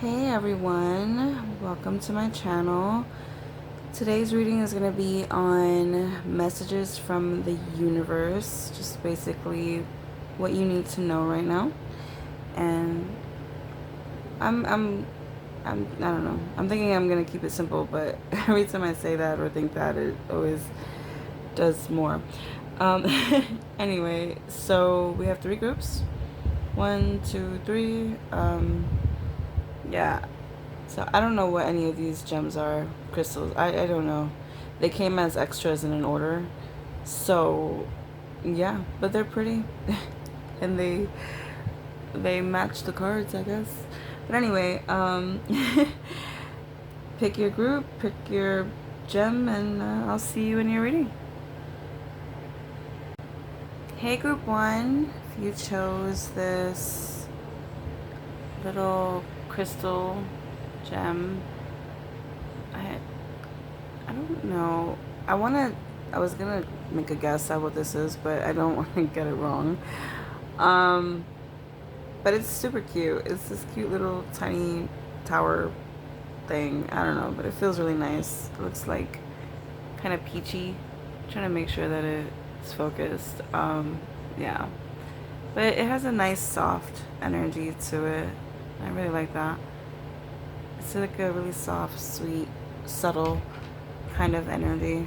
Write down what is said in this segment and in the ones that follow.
Hey everyone, welcome to my channel. Today's reading is going to be on messages from the universe, just basically what you need to know right now. And I don't know. I'm thinking I'm going to keep it simple, but every time I say that or think that, it always does more. Um, anyway, so we have 3 groups. 1, 2, 3. Yeah. So I don't know what any of these gems are, crystals. I don't know. They came as extras in an order. So yeah, but they're pretty. And they match the cards, I guess. But anyway, pick your group, pick your gem, and I'll see you in your reading. Hey group 1, if you chose this little crystal gem, I don't know. I was gonna make a guess at what this is, but I don't want to get it wrong. But it's super cute. It's this cute little tiny tower thing. I don't know, but it feels really nice. It looks like kind of peachy. I'm trying to make sure that it's focused. Yeah. But it has a nice soft energy to it. I really like that. It's like a really soft, sweet, subtle kind of energy.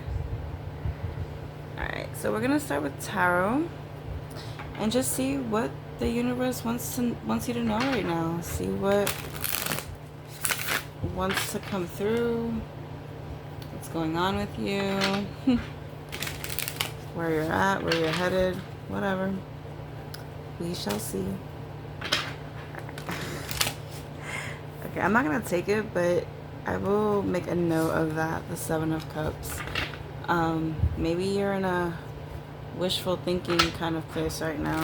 Alright, so we're gonna start with tarot and just see what the universe wants you to know right now. See what wants to come through, what's going on with you, where you're at, where you're headed, whatever. We shall see. Okay, I'm not gonna take it, but I will make a note of that, the 7 of Cups. Maybe you're in a wishful thinking kind of place right now.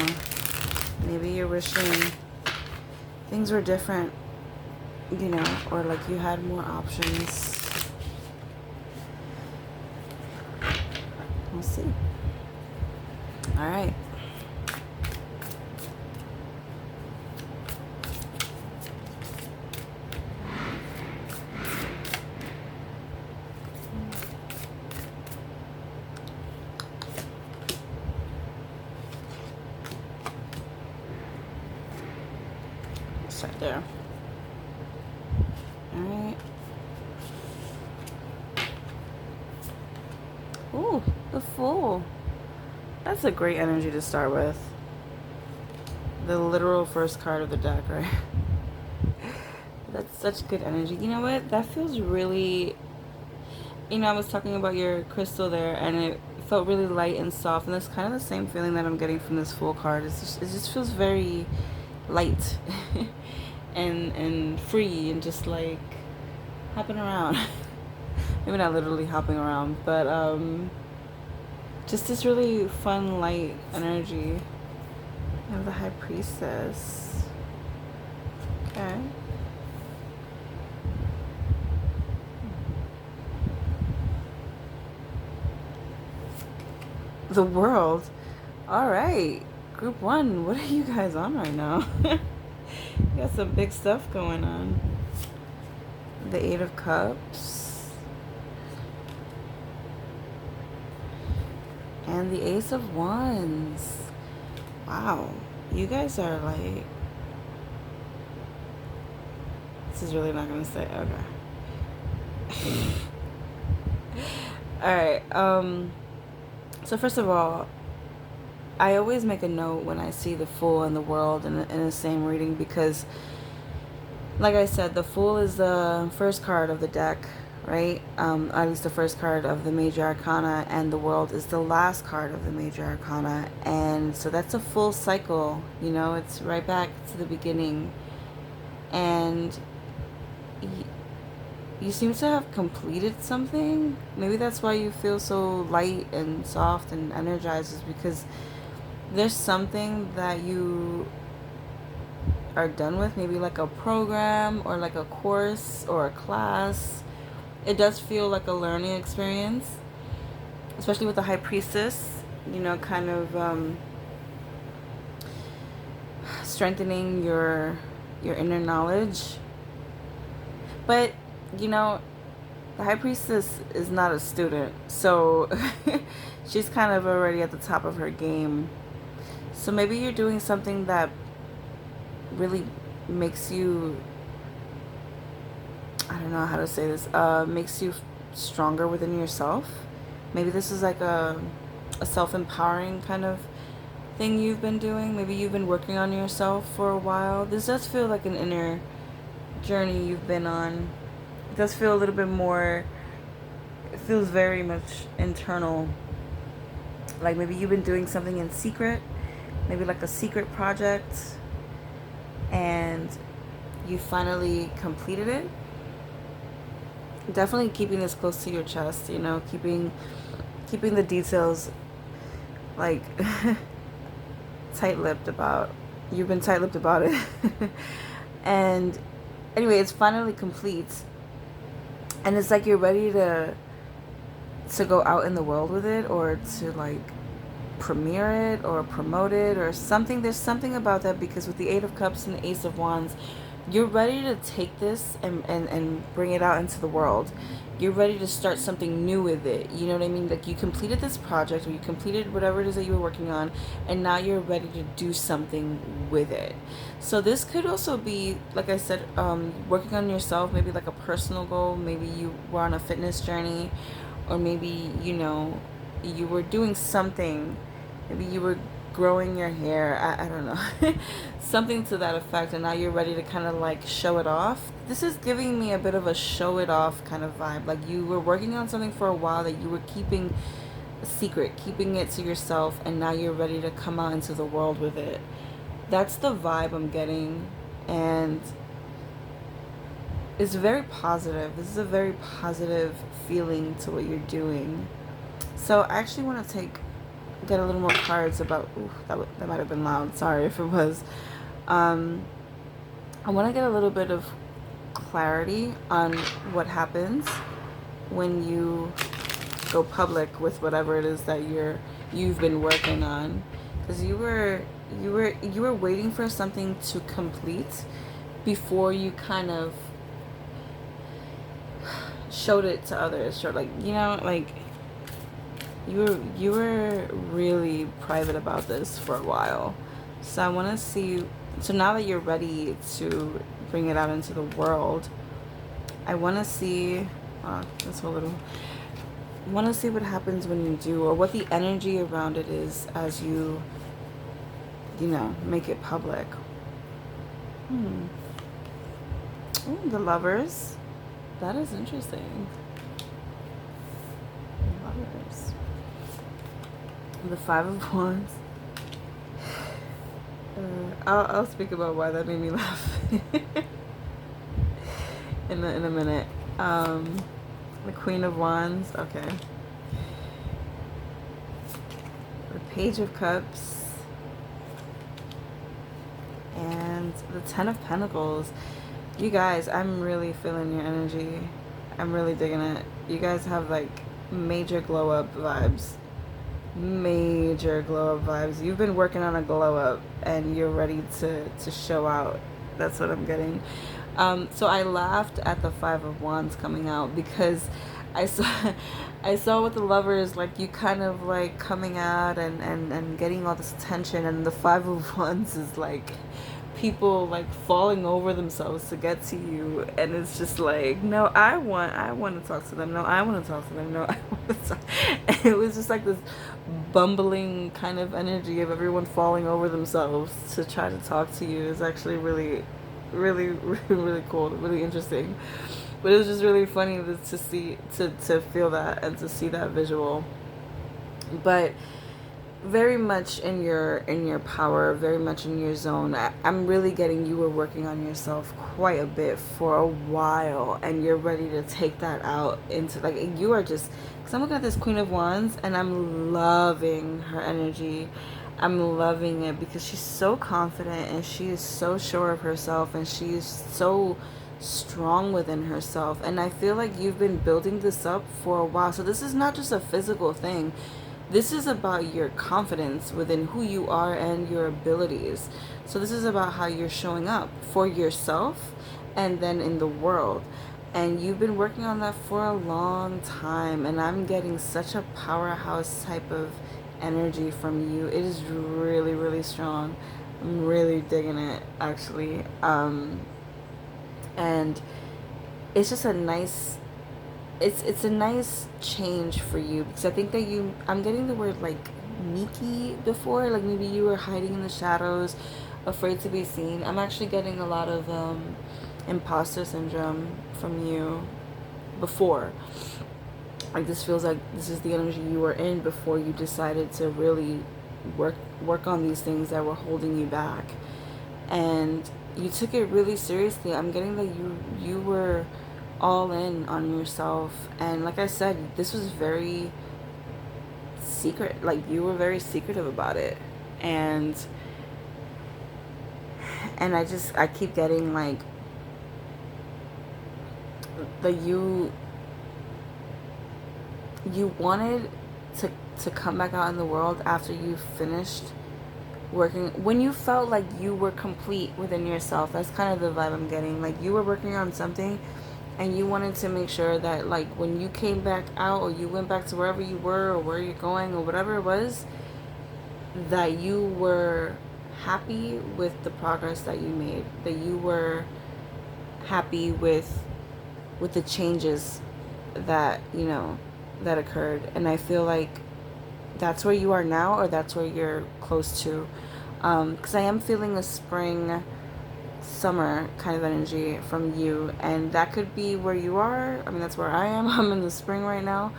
Maybe you're wishing things were different, you know, or like you had more options. We'll see. All right. Right there. Alright. Ooh, the Fool. That's a great energy to start with. The literal first card of the deck, right? That's such good energy. You know what? That feels really... You know, I was talking about your crystal there, and it felt really light and soft, and that's kind of the same feeling that I'm getting from this Fool card. It just feels very light. and free and just like hopping around. Maybe not literally hopping around, but just this really fun, light energy. I have the High Priestess. Okay. The World. All right, group 1, what are you guys on right now? You got some big stuff going on. The 8 of Cups. And the Ace of Wands. Wow. You guys are like... This is really not going to say... Okay. Alright. So first of all, I always make a note when I see the Fool and the World in the same reading, because like I said, the Fool is the first card of the deck, right? At least the first card of the Major Arcana, and the World is the last card of the Major Arcana. And so that's a full cycle, you know, it's right back to the beginning. And you seem to have completed something. Maybe that's why you feel so light and soft and energized, is because there's something that you are done with, maybe like a program or like a course or a class. It does feel like a learning experience, especially with the High Priestess, you know, kind of strengthening your inner knowledge But, you know, the High Priestess is not a student. So she's kind of already at the top of her game. So maybe you're doing something that really makes you, I don't know how to say this, makes you stronger within yourself. Maybe this is like a self-empowering kind of thing you've been doing. Maybe you've been working on yourself for a while. This does feel like an inner journey you've been on. It does feel a little bit more, it feels very much internal. Like maybe you've been doing something in secret, maybe like a secret project, and you finally completed it. Definitely keeping this close to your chest, you know, keeping the details like tight-lipped about, you've been tight-lipped about it. And anyway, it's finally complete, and it's like you're ready to go out in the world with it, or to like premiere it or promote it or something. There's something about that, because with the Eight of Cups and the Ace of Wands, you're ready to take this and bring it out into the world. You're ready to start something new with it. You know what I mean? Like you completed this project, or you completed whatever it is that you were working on, and now you're ready to do something with it. So this could also be, like I said, working on yourself, maybe like a personal goal. Maybe you were on a fitness journey, or maybe, you know, you were doing something. Maybe you were growing your hair. I don't know. Something to that effect. And now you're ready to kind of like show it off. This is giving me a bit of a show it off kind of vibe. Like you were working on something for a while that you were keeping a secret, keeping it to yourself. And now you're ready to come out into the world with it. That's the vibe I'm getting. And it's very positive. This is a very positive feeling to what you're doing. So I actually want to get a little more cards about, ooh, that might have been loud, sorry if it was. I want to get a little bit of clarity on what happens when you go public with whatever it is that you've been working on, because you were waiting for something to complete before you kind of showed it to others. Showed, like, you know, like you were really private about this for a while. So I want to see, so now that you're ready to bring it out into the world, I want to see, that's a little, I want to see what happens when you do, or what the energy around it is as you know, make it public. Ooh, the Lovers. That is interesting. Lovers. The Five of Wands. I'll speak about why that made me laugh in a minute. The Queen of Wands. Okay. The Page of Cups. And the Ten of Pentacles. You guys, I'm really feeling your energy. I'm really digging it. You guys have like major glow up vibes. Major glow up vibes. You've been working on a glow up and you're ready to show out. That's what I'm getting. So I laughed at the Five of Wands coming out, because I saw with the Lovers, like you kind of like coming out and getting all this attention, and the Five of Wands is like people like falling over themselves to get to you, and it's just like, no, I want to talk to them, no, I want to talk to them, no, I want to talk. And it was just like this bumbling kind of energy of everyone falling over themselves to try to talk to you. Is actually really, really, really, really cool, really interesting. But it was just really funny to see, to feel that and to see that visual. But very much in your power, very much in your zone. I'm really getting you were working on yourself quite a bit for a while, and you're ready to take that out into, like, you are just, because I'm looking at this Queen of Wands and I'm loving her energy. I'm loving it because she's so confident and she is so sure of herself, and she is so strong within herself. And I feel like you've been building this up for a while. So this is not just a physical thing. This is about your confidence within who you are and your abilities. So this is about how you're showing up for yourself and then in the world. And you've been working on that for a long time, and I'm getting such a powerhouse type of energy from you. It is really, really strong. I'm really digging it, actually. And it's just a nice, it's a nice change for you, because I think that I'm getting the word like sneaky before, like maybe you were hiding in the shadows, afraid to be seen. I'm actually getting a lot of imposter syndrome from you before. Like, this feels like this is the energy you were in before you decided to really work on these things that were holding you back, and you took it really seriously. I'm getting that you were all in on yourself, and like I said, this was very secret. Like, you were very secretive about it, and I keep getting like the you wanted to come back out in the world after you finished working, when you felt like you were complete within yourself. That's kind of the vibe I'm getting. Like, you were working on something, and you wanted to make sure that, like, when you came back out, or you went back to wherever you were, or where you're going, or whatever it was, that you were happy with the progress that you made, that you were happy with the changes that, that occurred. And I feel like that's where you are now, or that's where you're close to. Because I am feeling a spring, summer kind of energy from you, and that could be where you are. I mean, that's where I am. I'm in the spring right now,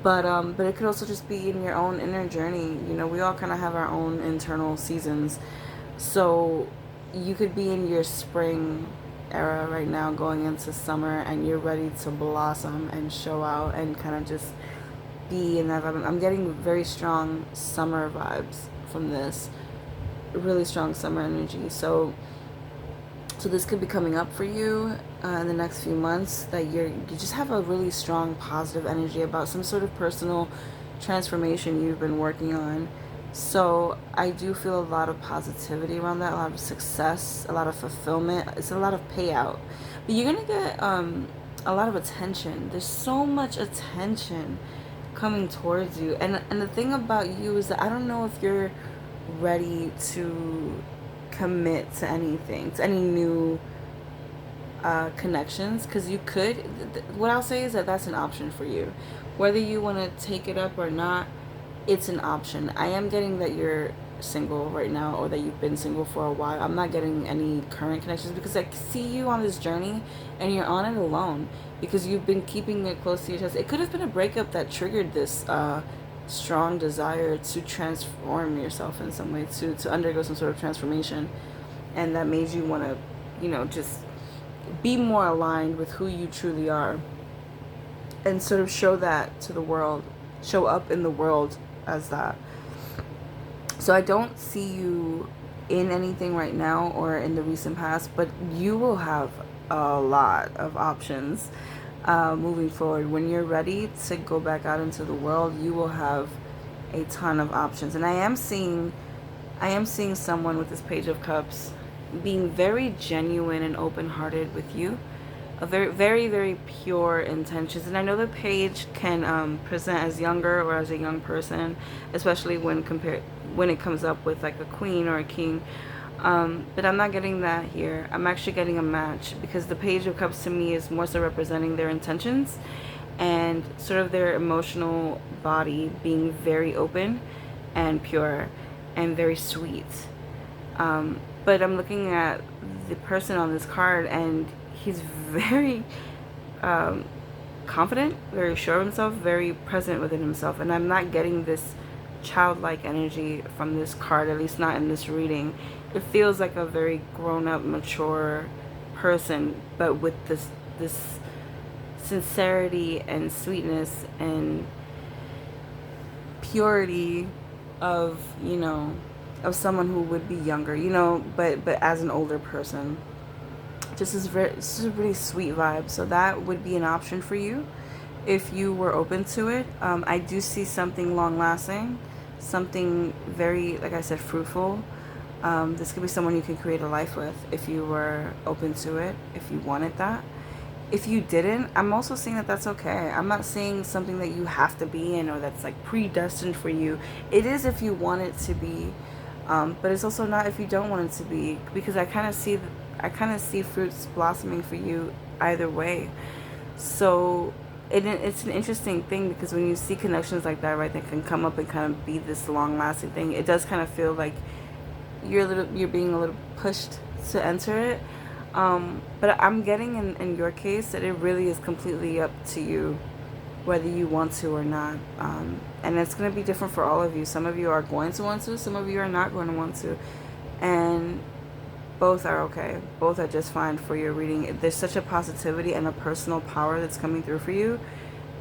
but it could also just be in your own inner journey. We all kind of have our own internal seasons, so you could be in your spring era right now, going into summer, and you're ready to blossom and show out and kind of just be in that vibe. I'm getting very strong summer vibes from this, really strong summer energy. So this could be coming up for you in the next few months, that you just have a really strong positive energy about some sort of personal transformation you've been working on. So I do feel a lot of positivity around that, a lot of success, a lot of fulfillment. It's a lot of payout, but you're gonna get a lot of attention. There's so much attention coming towards you, and the thing about you is that I don't know if you're ready to commit to anything, to any new connections, because you could. What I'll say is that that's an option for you, whether you want to take it up or not. It's an option. I am getting that you're single right now, or that you've been single for a while. I'm not getting any current connections, because I see you on this journey and you're on it alone, because you've been keeping it close to your chest. It could have been a breakup that triggered this strong desire to transform yourself in some way, to undergo some sort of transformation, and that made you want to, just be more aligned with who you truly are, and sort of show that to the world, show up in the world as that. So I don't see you in anything right now or in the recent past, but you will have a lot of options moving forward. When you're ready to go back out into the world, you will have a ton of options. And I am seeing someone with this Page of Cups being very genuine and open-hearted with you, a very, very, very pure intentions. And I know the page can present as younger, or as a young person, especially when it comes up with like a queen or a king. But I'm not getting that here. I'm actually getting a match, because the Page of Cups to me is more so representing their intentions and sort of their emotional body being very open and pure and very sweet. But I'm looking at the person on this card, and he's very confident, very sure of himself, very present within himself. And I'm not getting this childlike energy from this card, at least not in this reading. It feels like a very grown-up, mature person, but with this sincerity and sweetness and purity of, of someone who would be younger, but as an older person. This is a really sweet vibe. So that would be an option for you if you were open to it. I do see something long lasting, something very, like I said, fruitful. This could be someone you can create a life with if you were open to it, if you wanted that. if you didn't, I'm also seeing that that's okay. I'm not saying something that you have to be in or that's like predestined for you. It is if you want it to be, but it's also not if you don't want it to be, because I kind of see fruits blossoming for you either way. So it's an interesting thing, because when you see connections like that, right, that can come up and kind of be this long lasting thing, it does kind of feel like you're being a little pushed to enter it. But I'm getting in your case that it really is completely up to you whether you want to or not. And it's going to be different for all of you. Some of you are going to want to, some of you are not going to want to. And both are okay. Both are just fine for your reading. There's such a positivity and a personal power that's coming through for you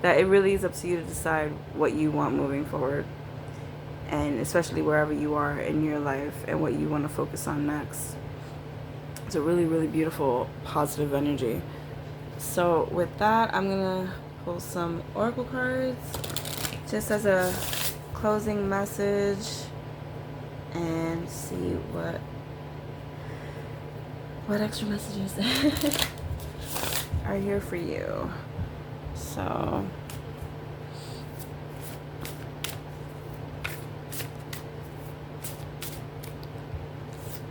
that it really is up to you to decide what you want moving forward. And especially wherever you are in your life and what you want to focus on next. It's a really, really beautiful, positive energy. So with that, I'm going to pull some oracle cards just as a closing message and see what extra messages are here for you. So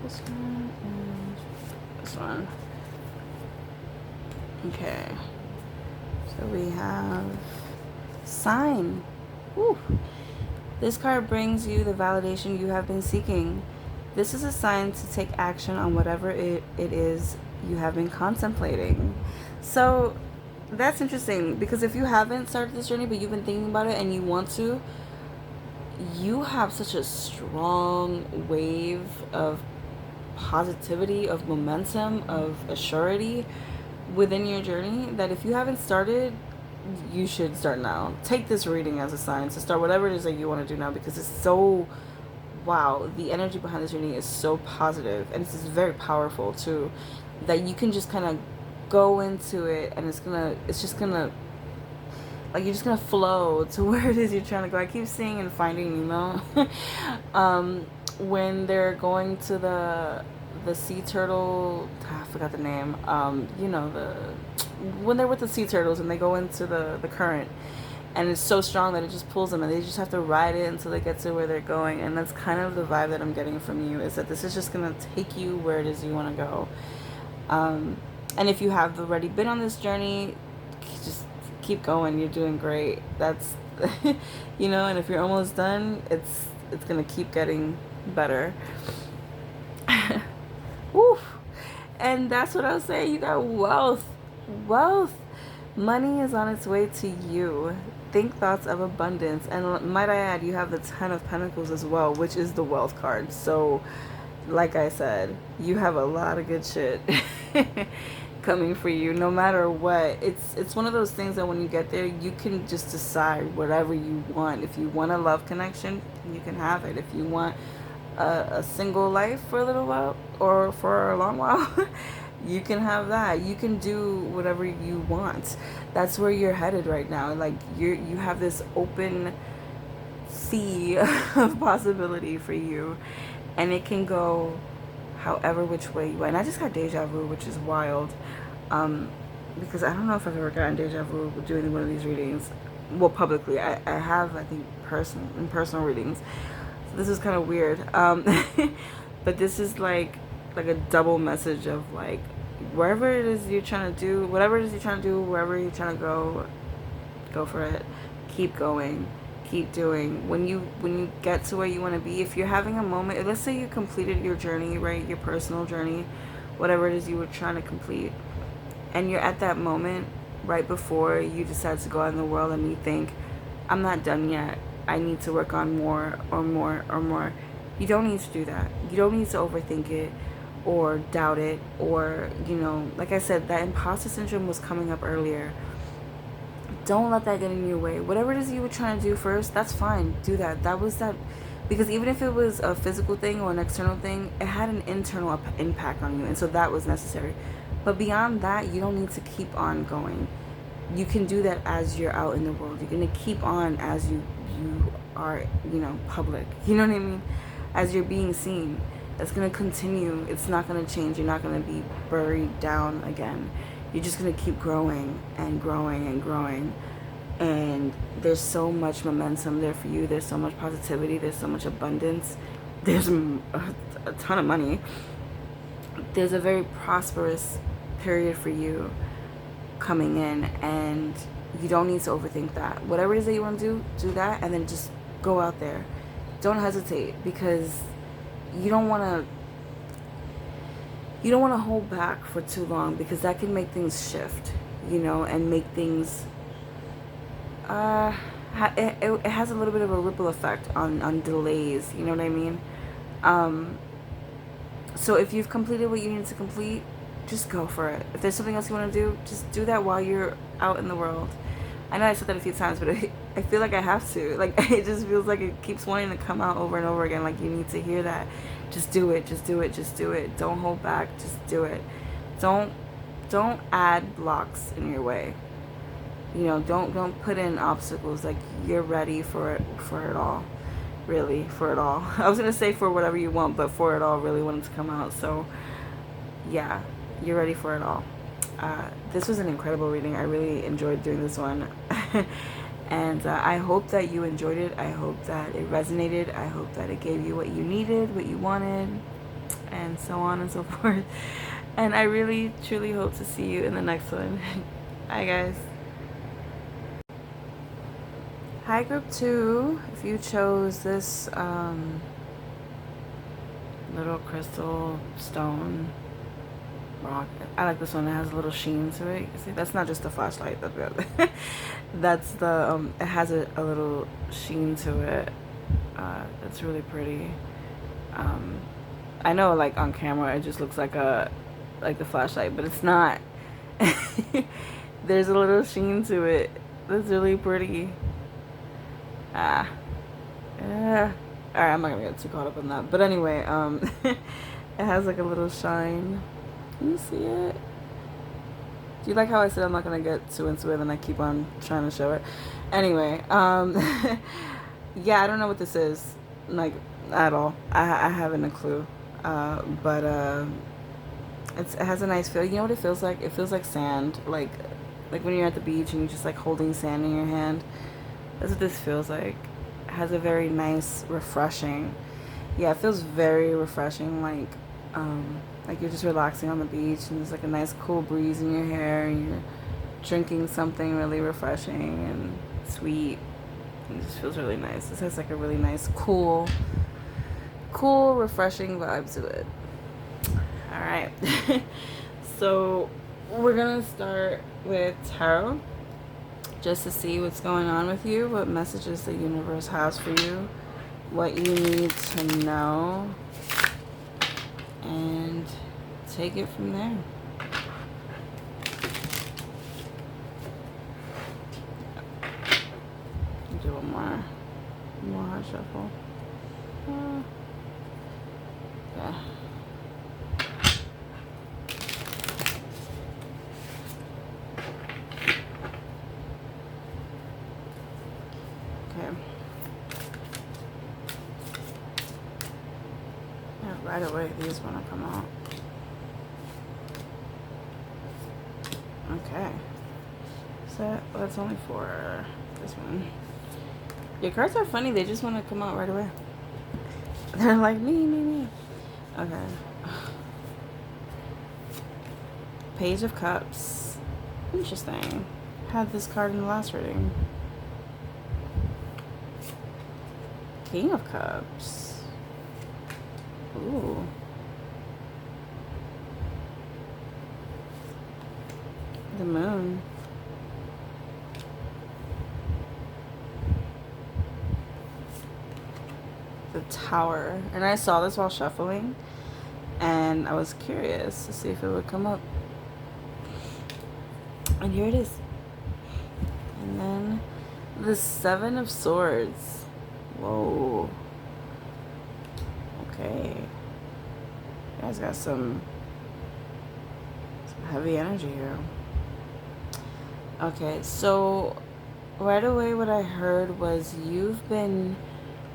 this one and this one. Okay. So we have sign. Woo. This card brings you the validation you have been seeking. This is a sign to take action on whatever it is you have been contemplating. So that's interesting, because if you haven't started this journey but you've been thinking about it and you want to, you have such a strong wave of positivity, of momentum, of assurity within your journey that if you haven't started, you should start now. Take this reading as a sign to start whatever it is that you want to do now, because it's so, wow, the energy behind this reading is so positive, and it's very powerful too, that you can just kind of go into it, and it's just gonna like, you're just gonna flow to where it is you're trying to go. I keep seeing and Finding Nemo when they're going to the sea turtle, I forgot the name, you know, when they're with the sea turtles and they go into the current, and it's so strong that it just pulls them, and they just have to ride it until they get to where they're going. And that's kind of the vibe that I'm getting from you, is that this is just gonna take you where it is you want to go. And if you have already been on this journey, just keep going. You're doing great. That's you know, and if you're almost done, it's gonna keep getting better. Woo. And that's what I was saying. You got wealth. Money is on its way to you. Think thoughts of abundance. And might I add, you have the 10 of Pentacles as well, which is the wealth card. So like I said, you have a lot of good shit coming for you no matter what. It's one of those things that when you get there, you can just decide whatever you want. If you want a love connection, you can have it. If you want a single life for a little while or for a long while, you can have that. You can do whatever you want. That's where you're headed right now. Like, you have this open sea of possibility for you, and it can go however which way you want. And I just got deja vu, which is wild, because I don't know if I've ever gotten deja vu doing one of these readings. Well, publicly, I have, I think, personal readings. So this is kind of weird, but this is like a double message of, like, wherever it is you're trying to do, whatever it is you're trying to do, wherever you're trying to go for it. Keep going. Keep doing. When you get to where you want to be, if you're having a moment, let's say you completed your journey, right, your personal journey, whatever it is you were trying to complete, and you're at that moment right before you decide to go out in the world, and you think, I'm not done yet, I need to work on more or more or more. You don't need to do that. You don't need to overthink it or doubt it, or, you know, like I said, that imposter syndrome was coming up earlier. Don't let that get in your way. Whatever it is you were trying to do first, that's fine. Do that. Because even if it was a physical thing or an external thing, it had an internal impact on you, and so that was necessary. But beyond that, you don't need to keep on going. You can do that as you're out in the world. You're going to keep on as you are, you know, public. You know what I mean? As you're being seen. That's going to continue. It's not going to change. You're not going to be buried down again. you're just going to keep growing and growing and growing. And there's so much momentum there for you. There's so much positivity. There's so much abundance. There's a ton of money. There's a very prosperous period for you coming in, and you don't need to overthink that. Whatever it is that you want to do that, and then just go out there. Don't hesitate, because you don't want to hold back for too long, because that can make things shift, you know, and make things it has a little bit of a ripple effect on delays, you know what I mean? So if you've completed what you need to complete, just go for it. If there's something else you want to do, just do that while you're out in the world. I know I said that a few times, but I feel like I have to. Like, it just feels like it keeps wanting to come out over and over again. Like, you need to hear that. Just do it. Just do it. Just do it. Don't hold back. Just do it. Don't add blocks in your way. You know, don't put in obstacles. Like, you're ready for it all. Really, for it all. I was gonna say for whatever you want, but for it all really wanted to come out. So yeah, you're ready for it all. This was an incredible reading. I really enjoyed doing this one. And I hope that you enjoyed it. I hope that it resonated. I hope that it gave you what you needed, what you wanted, and so on and so forth. And I really, truly hope to see you in the next one. Bye, guys. Hi, group 2. If you chose this little crystal stone rock, I like this one. It has a little sheen to it. You see, that's not just a flashlight. That's the it has a little sheen to it. It's really pretty. I know, like, on camera it just looks like the flashlight, but it's not. There's a little sheen to it. That's really pretty. Yeah. Alright, I'm not gonna get too caught up in that. But anyway, it has like a little shine. Can you see it? Do you like how I said I'm not gonna get too into it and I keep on trying to show it? Anyway, yeah, I don't know what this is, like, at all. I haven't a clue. But it has a nice feel. You know what it feels like? It feels like sand, like when you're at the beach and you're just like holding sand in your hand. That's what this feels like. It has a very nice, refreshing. Yeah, it feels very refreshing, like you're just relaxing on the beach and there's like a nice cool breeze in your hair and you're drinking something really refreshing and sweet. It just feels really nice. This has like a really nice, cool, refreshing vibe to it. Alright. So we're gonna start with tarot, just to see what's going on with you, what messages the universe has for you, what you need to know, and take it from there. Do one more hard shuffle. Yeah. Right away, these want to come out. Okay. So that's only for this one. Your cards are funny. They just want to come out right away. They're like, me. Okay. Page of Cups. Interesting. Had this card in the last reading. King of Cups. Ooh. The Moon. The Tower. And I saw this while shuffling, and I was curious to see if it would come up. And here it is. And then the Seven of Swords. Whoa. Okay. You guys got some heavy energy here. Okay, so right away what I heard was you've been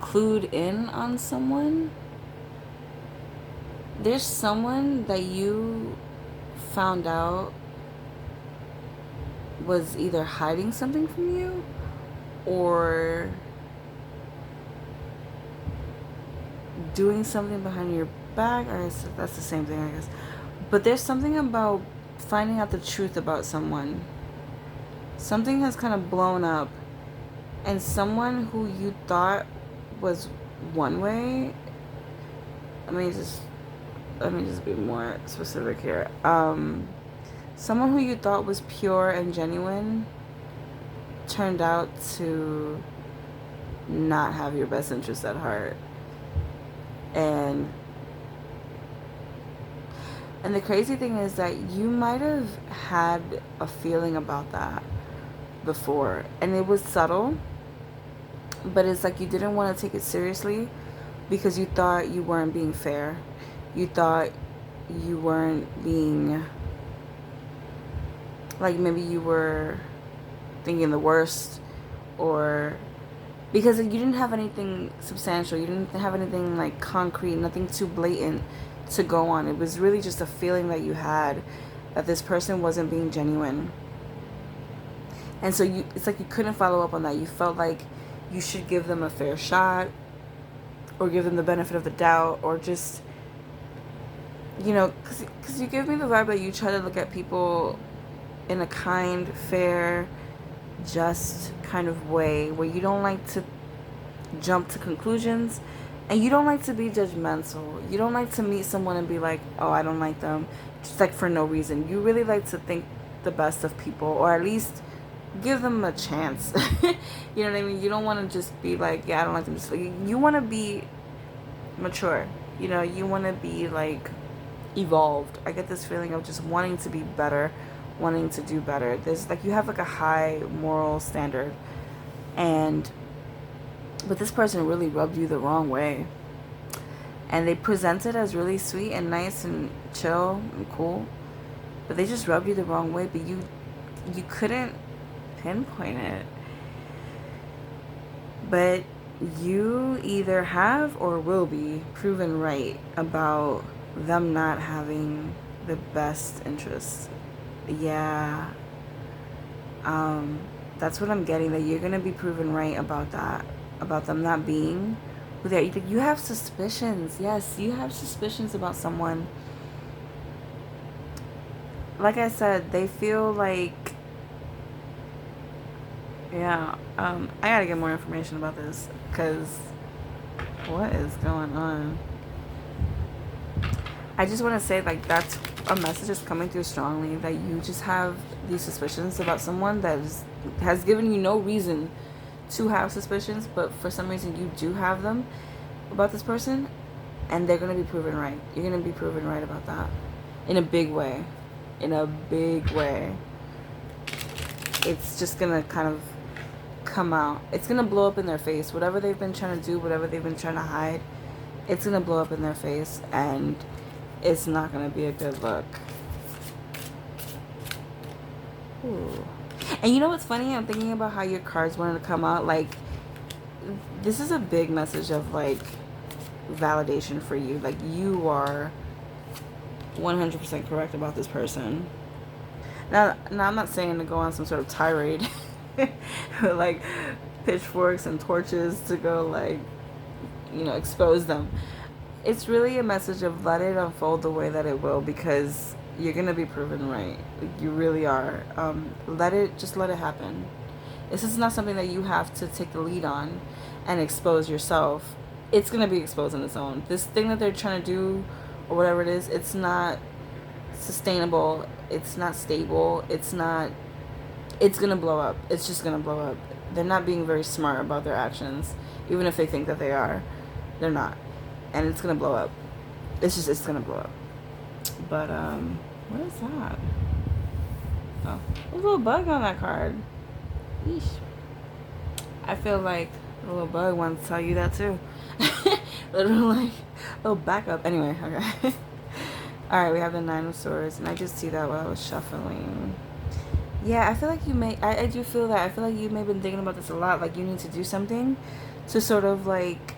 clued in on someone. There's someone that you found out was either hiding something from you or doing something behind your back. Or that's the same thing, I guess. But there's something about finding out the truth about someone. Something has kind of blown up, and someone who you thought was one way. Let me just be more specific here. Someone who you thought was pure and genuine turned out to not have your best interest at heart. And the crazy thing is that you might have had a feeling about that before, and it was subtle, but it's like you didn't want to take it seriously because you thought you weren't being fair. You thought you weren't being, like, maybe you were thinking the worst, or because you didn't have anything substantial, you didn't have anything like concrete, nothing too blatant to go on. It was really just a feeling that you had that this person wasn't being genuine. And so it's like you couldn't follow up on that. You felt like you should give them a fair shot, or give them the benefit of the doubt, or just, you know, because you give me the vibe that you try to look at people in a kind, fair, just kind of way, where you don't like to jump to conclusions, and you don't like to be judgmental. You don't like to meet someone and be like, oh, I don't like them, just like for no reason. You really like to think the best of people, or at least give them a chance. You know what I mean? You don't want to just be like, yeah, I don't like them. Just, you want to be mature. You know, you want to be like evolved. I get this feeling of just wanting to be better, wanting to do better. There's like, you have like a high moral standard, but this person really rubbed you the wrong way, and they presented as really sweet and nice and chill and cool, but they just rubbed you the wrong way. But you couldn't pinpoint it. But you either have or will be proven right about them not having the best interests. Yeah. That's what I'm getting, that you're going to be proven right about that, about them not being who they are. You have suspicions. Yes, you have suspicions about someone. Like I said, they feel like, yeah, I gotta get more information about this, because what is going on? I just want to say, like, that's a message that's coming through strongly, that you just have these suspicions about someone that has given you no reason to have suspicions, but for some reason you do have them about this person, and they're going to be proven right. You're going to be proven right about that in a big way. In a big way. It's just going to kind of come out. It's going to blow up in their face. Whatever they've been trying to do, whatever they've been trying to hide, it's going to blow up in their face, and it's not going to be a good look. Ooh. And you know what's funny? I'm thinking about how your cards wanted to come out. Like, this is a big message of, like, validation for you. Like, you are 100% correct about this person. Now, I'm not saying to go on some sort of tirade with, like, pitchforks and torches to go, like, you know, expose them. It's really a message of let it unfold the way that it will, because you're going to be proven right. Like, you really are. Let it happen. This is not something that you have to take the lead on and expose yourself. It's going to be exposed on its own. This thing that they're trying to do, or whatever it is, it's not sustainable. It's not stable. It's going to blow up. It's just going to blow up. They're not being very smart about their actions. Even if they think that they are, they're not. And it's going to blow up. It's going to blow up. But, what is that? Oh, there's a little bug on that card. Yeesh. I feel like the little bug wants to tell you that too. Literally, like, little backup. Anyway, okay. Alright, we have the 9 of Swords, and I just see that while I was shuffling. Yeah, I feel like I do feel that. I feel like you may have been thinking about this a lot. Like, you need to do something to sort of, like,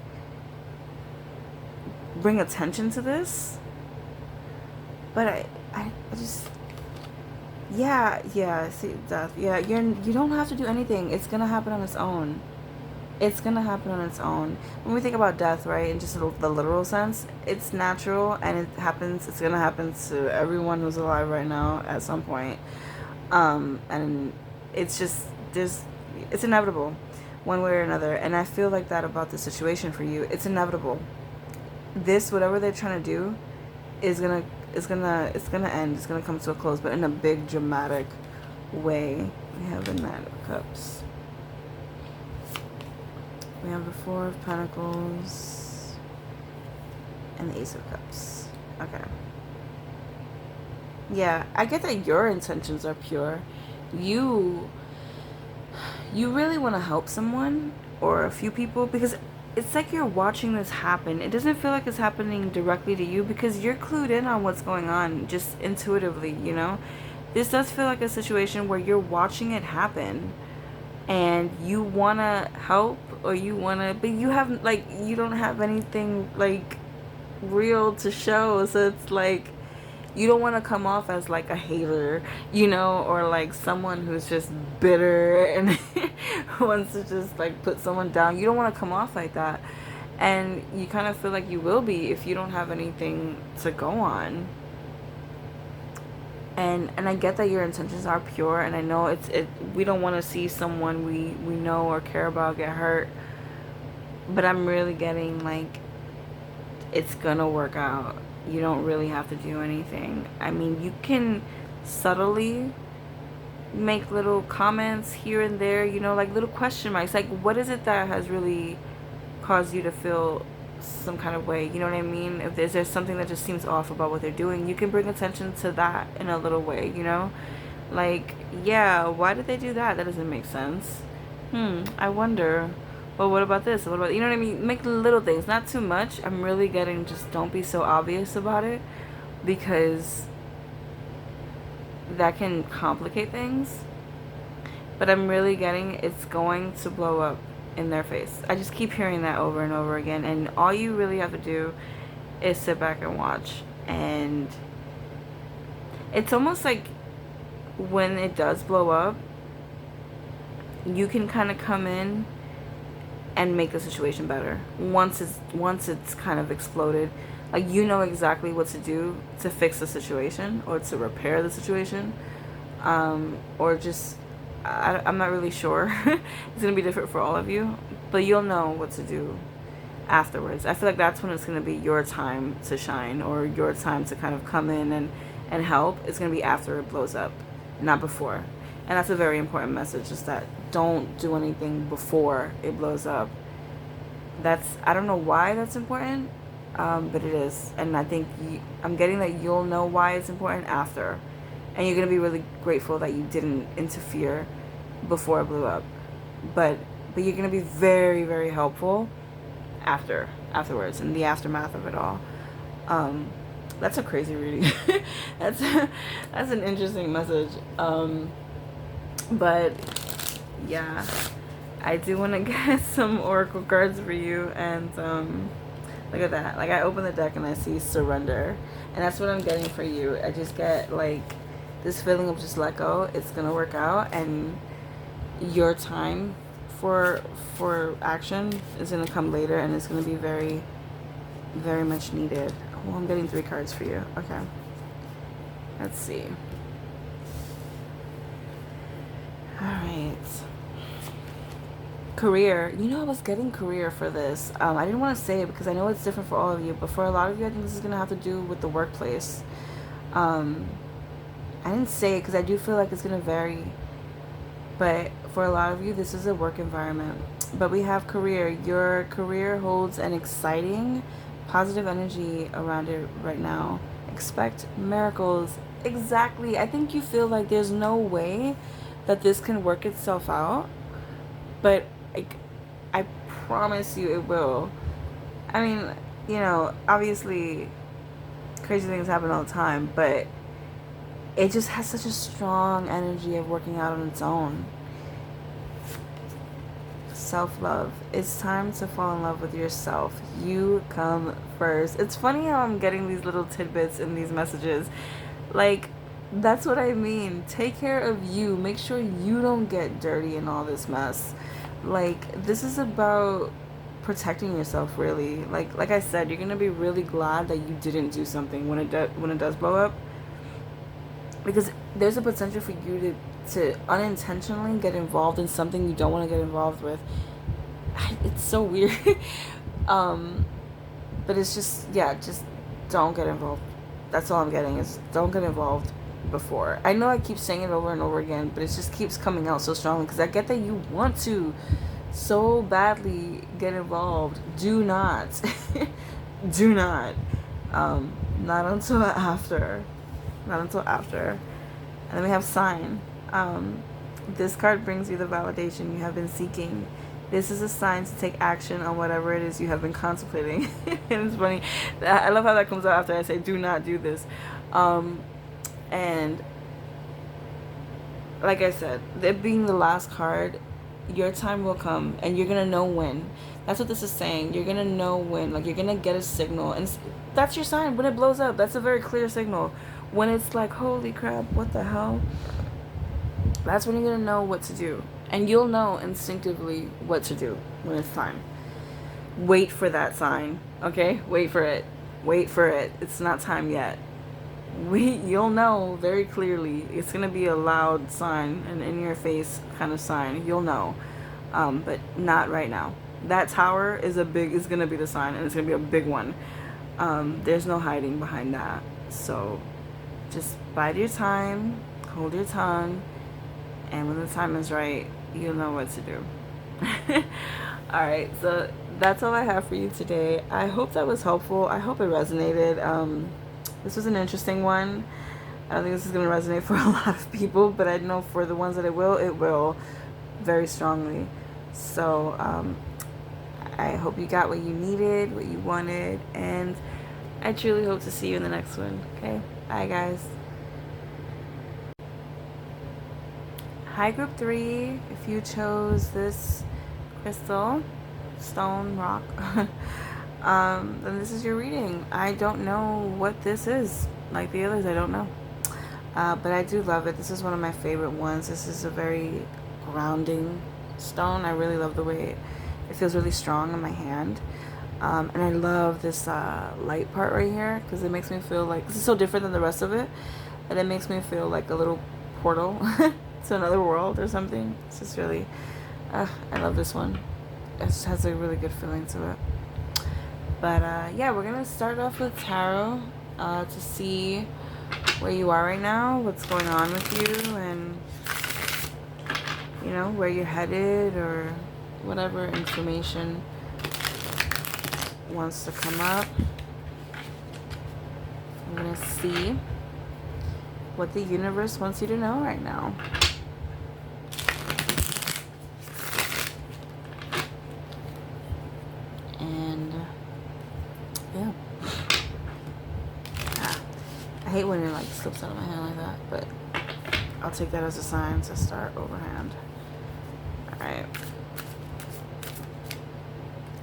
bring attention to this. But I Yeah, see, death. Yeah, you don't have to do anything. It's gonna happen on its own. It's gonna happen on its own. When we think about death, right, in just the literal sense, it's natural and it happens. It's gonna happen to everyone who's alive right now at some point. And it's just it's inevitable, one way or another. And I feel like that about the situation for you. It's inevitable. This, whatever they're trying to do, is gonna it's gonna end. It's gonna come to a close, but in a big dramatic way. We have the Knight of Cups. We have the Four of Pentacles and the Ace of Cups. Okay. Yeah, I get that your intentions are pure. You really want to help someone or a few people, because it's like you're watching this happen. It doesn't feel like it's happening directly to you because you're clued in on what's going on just intuitively, you know? This does feel like a situation where you're watching it happen and you want to help, or you want to, but you have, like, you don't have anything, like, real to show. So it's like, you don't want to come off as like a hater, you know, or like someone who's just bitter and wants to just like put someone down. You don't want to come off like that. And you kind of feel like you will be if you don't have anything to go on. And I get that your intentions are pure, and I know we don't want to see someone we know or care about get hurt, but I'm really getting like it's gonna work out. You don't really have to do anything. I mean, you can subtly make little comments here and there, you know, like little question marks, like what is it that has really caused you to feel some kind of way, you know what I mean? If there's something that just seems off about what they're doing, you can bring attention to that in a little way, you know? Like, yeah, why did they do that? That doesn't make sense. I wonder. Well, what about this? What about, you know what I mean? Make little things, not too much. I'm really getting just don't be so obvious about it, because that can complicate things. But I'm really getting it's going to blow up in their face. I just keep hearing that over and over again, and all you really have to do is sit back and watch. And it's almost like when it does blow up, you can kind of come in and make the situation better once it's kind of exploded. Like, you know exactly what to do to fix the situation or to repair the situation, or just I'm not really sure. It's gonna be different for all of you, but you'll know what to do afterwards. I feel like that's when it's gonna be your time to shine, or your time to kind of come in and help. It's gonna be after it blows up, not before. And that's a very important message, is that don't do anything before it blows up. I don't know why that's important, but it is. And I think I'm getting that you'll know why it's important after. And you're going to be really grateful that you didn't interfere before it blew up. But you're going to be very, very helpful afterwards, in the aftermath of it all. That's a crazy reading. that's an interesting message. But yeah, I do want to get some oracle cards for you. And look at that. Like, I open the deck and I see surrender, and that's what I'm getting for you. I just get like this feeling of just let go. It's gonna work out, and your time for action is gonna come later, and it's gonna be very, very much needed. Oh, I'm getting 3 cards for you. Okay, let's see. All right. Career. You know, I was getting career for this. I didn't want to say it because I know it's different for all of you, but for a lot of you, I think this is gonna have to do with the workplace. I didn't say it because I do feel like it's going to vary. But for a lot of you, this is a work environment. But we have career. Your career holds an exciting, positive energy around it right now. Expect miracles. Exactly. I think you feel like there's no way that this can work itself out. But I promise you it will. I mean, you know, obviously crazy things happen all the time, but it just has such a strong energy of working out on its own. Self-love. It's time to fall in love with yourself. You come first. It's funny how I'm getting these little tidbits in these messages. Like, That's what I mean. Take care of you. Make sure you don't get dirty in all this mess. Like, this is about protecting yourself, really. Like I said, you're gonna be really glad that you didn't do something when when it does blow up, because there's a potential for you to unintentionally get involved in something you don't want to get involved with. It's so weird. um, but it's just, yeah, just don't get involved. That's all I'm getting, is don't get involved before. I know I keep saying it over and over again, but it just keeps coming out so strongly because I get that you want to so badly get involved. Do not. Do not. Not until after. Not until after. And then we have sign. This card brings you the validation you have been seeking. This is a sign to take action on whatever it is you have been contemplating. And it's funny. I love how that comes out after I say, do not do this. And like I said, it being the last card, your time will come and you're going to know when. That's what this is saying. You're going to know when. Like, you're going to get a signal. And that's your sign. When it blows up, that's a very clear signal. When it's like, holy crap, what the hell? That's when you're going to know what to do. And you'll know instinctively what to do when it's time. Wait for that sign, okay? Wait for it. Wait for it. It's not time yet. You'll know very clearly. It's going to be a loud sign, an in-your-face kind of sign. You'll know. But not right now. That tower is going to be the sign, and it's going to be a big one. There's no hiding behind that. So just bide your time, hold your tongue, and when the time is right, you'll know what to do. Alright, so that's all I have for you today. I hope that was helpful. I hope it resonated. This was an interesting one. I don't think this is going to resonate for a lot of people, but I know for the ones that it will very strongly. So I hope you got what you needed, what you wanted, and I truly hope to see you in the next one. Okay? Bye, guys. Hi, group 3. If you chose this crystal, stone, rock, then this is your reading. I don't know what this is. Like the others, I don't know. But I do love it. This is one of my favorite ones. This is a very grounding stone. I really love the way it feels really strong in my hand. And I love this light part right here because it makes me feel like, this is so different than the rest of it, and it makes me feel like a little portal to another world or something. It's just really, I love this one. It just has a really good feeling to it. But yeah, we're going to start off with tarot to see where you are right now, what's going on with you, and, you know, where you're headed or whatever information wants to come up. I'm going to see what the universe wants you to know right now. And yeah. I hate when it like slips out of my hand like that, but I'll take that as a sign to start overhand. Alright.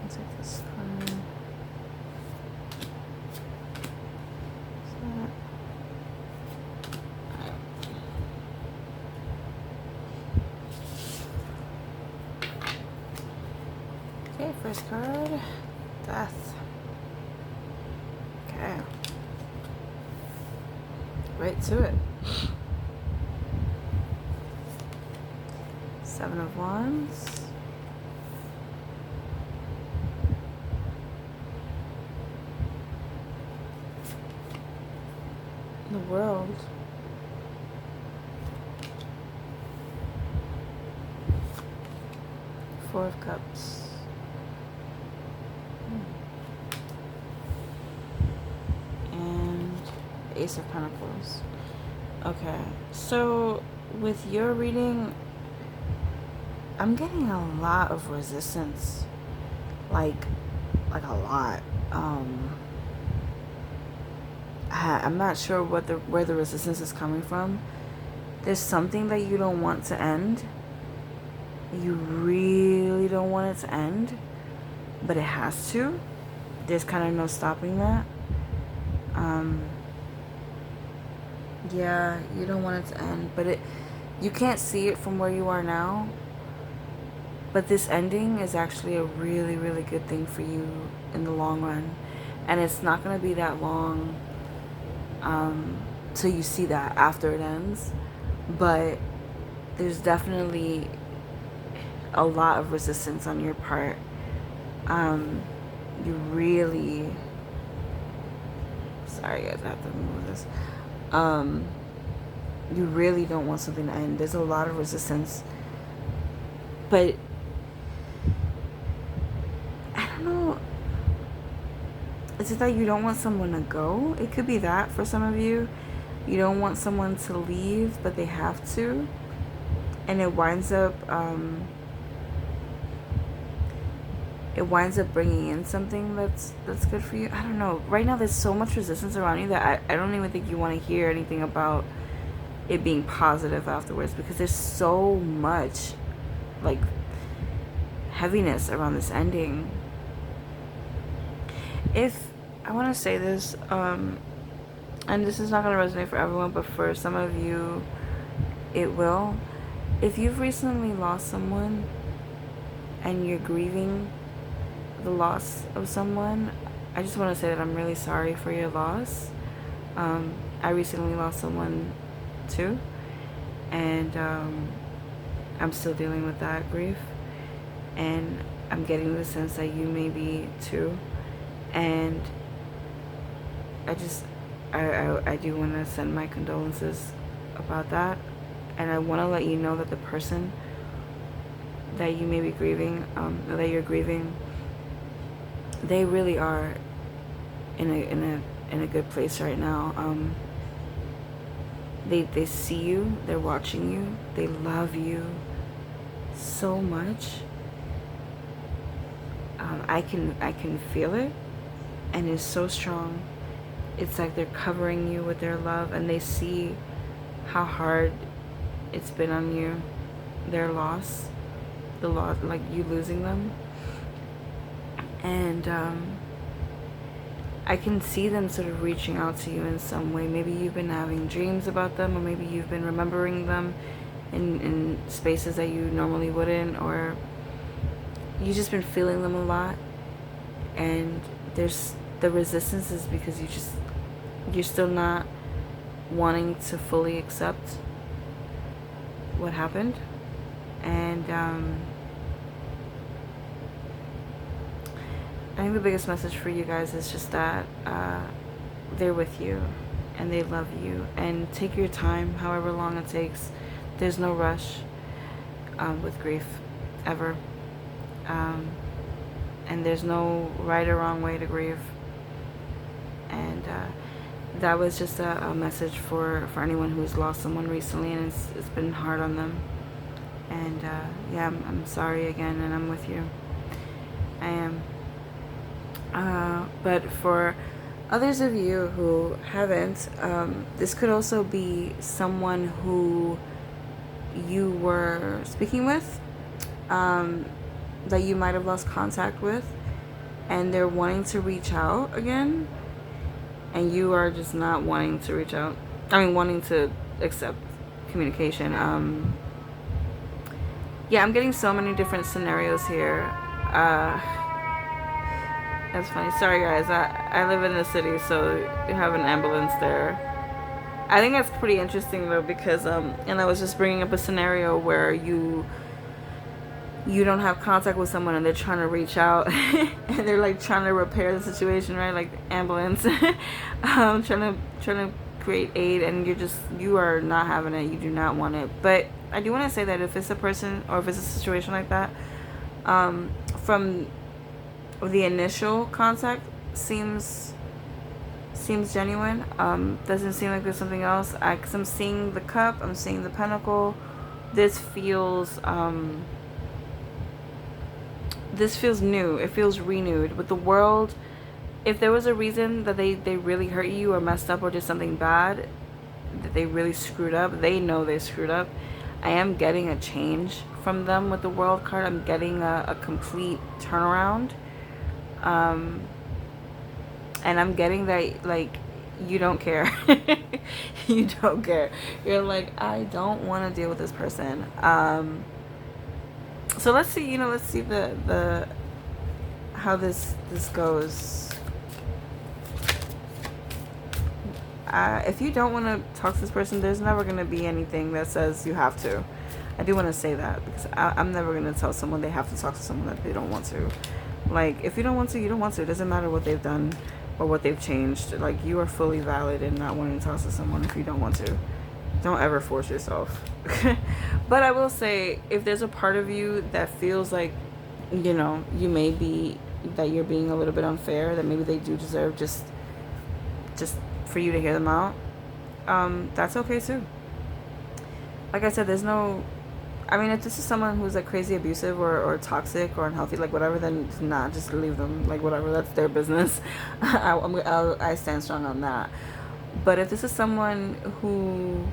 I'll take this card. Okay, first card, Death. Okay. Right to it. Seven of Wands. The World. Four of Cups. And Ace of Pentacles. Okay, so with your reading, I'm getting a lot of resistance. Like a lot. I'm not sure where the resistance is coming from. There's something that you don't want to end. You really don't want it to end, but it has to. There's kind of no stopping that. Yeah, you don't want it to end, but you can't see it from where you are now. But this ending is actually a really, really good thing for you in the long run. And it's not going to be that long till you see that after it ends. But there's definitely a lot of resistance on your part. You really... Sorry guys, I have to move this. You really don't want something to end. There's a lot of resistance. But I don't know. Is it that you don't want someone to go? It could be that for some of you. You don't want someone to leave, but they have to. And it winds up bringing in something that's good for you. I don't know. Right now there's so much resistance around you that I don't even think you want to hear anything about it being positive afterwards, because there's so much like heaviness around this ending. If I want to say this, and this is not going to resonate for everyone, but for some of you it will. If you've recently lost someone and you're grieving the loss of someone, I just want to say that I'm really sorry for your loss. I recently lost someone too, and I'm still dealing with that grief, and I'm getting the sense that you may be too. And I do want to send my condolences about that, and I want to let you know that the person that you may be grieving, or that you're grieving, they really are in a good place right now. They see you, they're watching you, they love you so much. I can feel it, and it's so strong. It's like they're covering you with their love, and they see how hard it's been on you, their loss, like you losing them. And I can see them sort of reaching out to you in some way. Maybe you've been having dreams about them, or maybe you've been remembering them in spaces that you normally wouldn't, or you've just been feeling them a lot. And there's the resistance is because you're still not wanting to fully accept what happened. And I think the biggest message for you guys is just that they're with you and they love you. And take your time, however long it takes. There's no rush with grief, ever. And there's no right or wrong way to grieve. And that was just a message for anyone who's lost someone recently, and it's been hard on them. And yeah, I'm sorry again, and I'm with you. I am. But for others of you who haven't, this could also be someone who you were speaking with, that you might have lost contact with, and they're wanting to reach out again, and you are just not wanting to reach out. I mean, wanting to accept communication. Yeah, I'm getting so many different scenarios here. That's funny. Sorry guys, I live in the city, so you have an ambulance there. I think that's pretty interesting though, because and I was just bringing up a scenario where you don't have contact with someone and they're trying to reach out and they're like trying to repair the situation, right? Like ambulance, trying to create aid, and you are not having it. You do not want it. But I do want to say that if it's a person or if it's a situation like that, from the initial contact seems genuine. Doesn't seem like there's something else. Cause I'm seeing the cup, I'm seeing the pentacle. This feels new. It feels renewed. With the world, if there was a reason that they really hurt you or messed up or did something bad, that they really screwed up, they know they screwed up. I am getting a change from them with the World card. I'm getting a complete turnaround. And I'm getting that, like, you don't care. You don't care. You're like, I don't want to deal with this person. So let's see, let's see the how this goes. If you don't want to talk to this person, there's never going to be anything that says you have to. I do want to say that, because I'm never going to tell someone they have to talk to someone that they don't want to. Like, if you don't want to, you don't want to. It doesn't matter what they've done or what they've changed. Like, you are fully valid in not wanting to talk to someone if you don't want to. Don't ever force yourself. But I will say, if there's a part of you that feels like, you may be, that you're being a little bit unfair, that maybe they do deserve just for you to hear them out, that's okay too. Like I said, there's no, I mean, if this is someone who's like crazy abusive or toxic or unhealthy, like whatever, then nah, just leave them. Like whatever, that's their business. I stand strong on that. But if this is someone who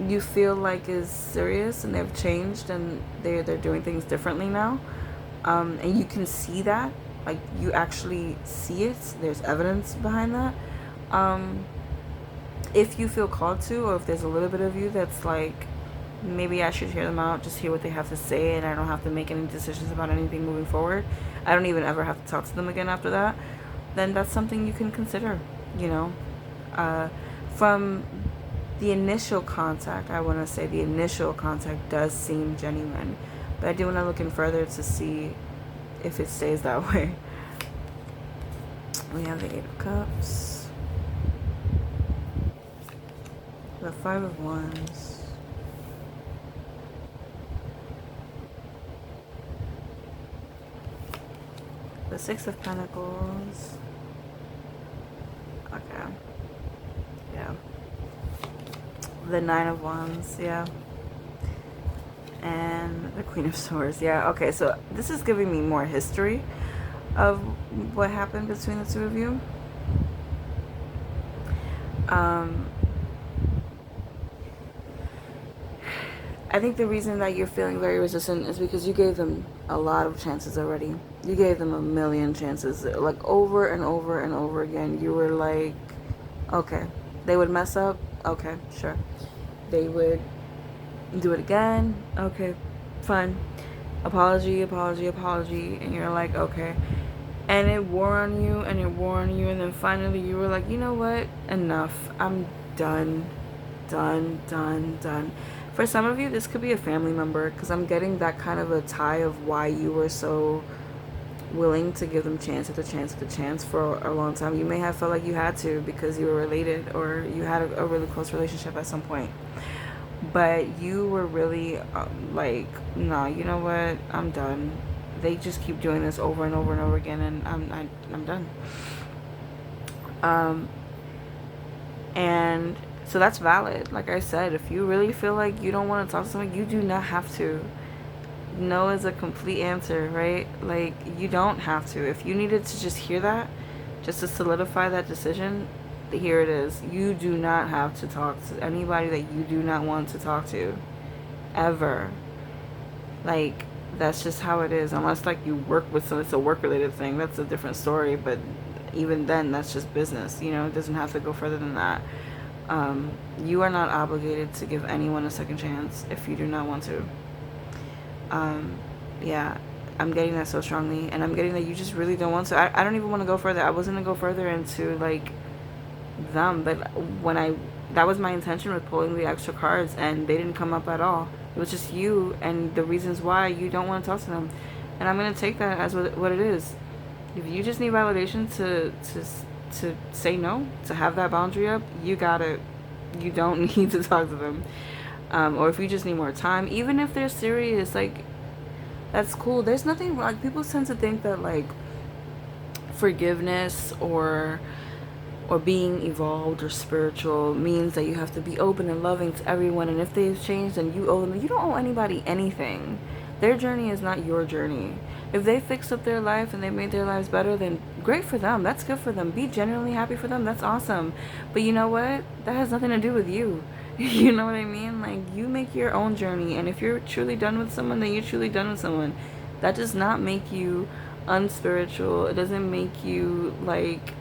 you feel like is serious and they've changed and they're doing things differently now, and you can see that, like you actually see it, there's evidence behind that. If you feel called to, or if there's a little bit of you that's like, maybe I should hear them out, just hear what they have to say, and I don't have to make any decisions about anything moving forward, I don't even ever have to talk to them again after that, then that's something you can consider, from the initial contact. I want to say the initial contact does seem genuine, but I do want to look in further to see if it stays that way. We have the 8 of Cups, the 5 of Wands, the 6 of Pentacles. Okay. Yeah. The 9 of Wands. Yeah. And the Queen of Swords. Yeah. Okay. So this is giving me more history of what happened between the two of you. I think the reason that you're feeling very resistant is because you gave them a lot of chances already. You gave them a million chances, like over and over and over again. You were like, okay, they would mess up. Okay, sure. They would do it again. Okay, fine. Apology, apology, apology. And you're like, okay. And it wore on you and it wore on you. And then finally you were like, you know what? Enough. I'm done. Done, done, done. For some of you, this could be a family member, because I'm getting that kind of a tie of why you were so willing to give them chance after chance after chance for a long time. You may have felt like you had to because you were related, or you had a really close relationship at some point. But you were really like, no, you know what? I'm done. They just keep doing this over and over and over again, and I'm done. And so that's valid. Like I said, if you really feel like you don't want to talk to someone, you do not have to. No is a complete answer, right? Like, you don't have to. If you needed to just hear that, just to solidify that decision, here it is. You do not have to talk to anybody that you do not want to talk to. Ever. Like, that's just how it is. Unless, like, you work with someone, it's a work-related thing. That's a different story. But even then, that's just business. It doesn't have to go further than that. You are not obligated to give anyone a second chance if you do not want to. Yeah, I'm getting that so strongly, and I'm getting that you just really don't want to. I don't even want to go further. I wasn't going to go further into, like, them, but that was my intention with pulling the extra cards, and they didn't come up at all. It was just you and the reasons why you don't want to talk to them, and I'm going to take that as what it is. If you just need validation to say no, to have that boundary up, you got it. You don't need to talk to them. Or if you just need more time, even if they're serious, like, that's cool. There's nothing, like, people tend to think that, like, forgiveness or being evolved or spiritual means that you have to be open and loving to everyone, and if they've changed, then you owe them. You don't owe anybody anything. Their journey is not your journey. If they fixed up their life and they made their lives better, then great for them. That's good for them. Be genuinely happy for them. That's awesome. But you know what? That has nothing to do with you. You know what I mean? Like, you make your own journey, and if you're truly done with someone, then you're truly done with someone. That does not make you unspiritual. It doesn't make you, like,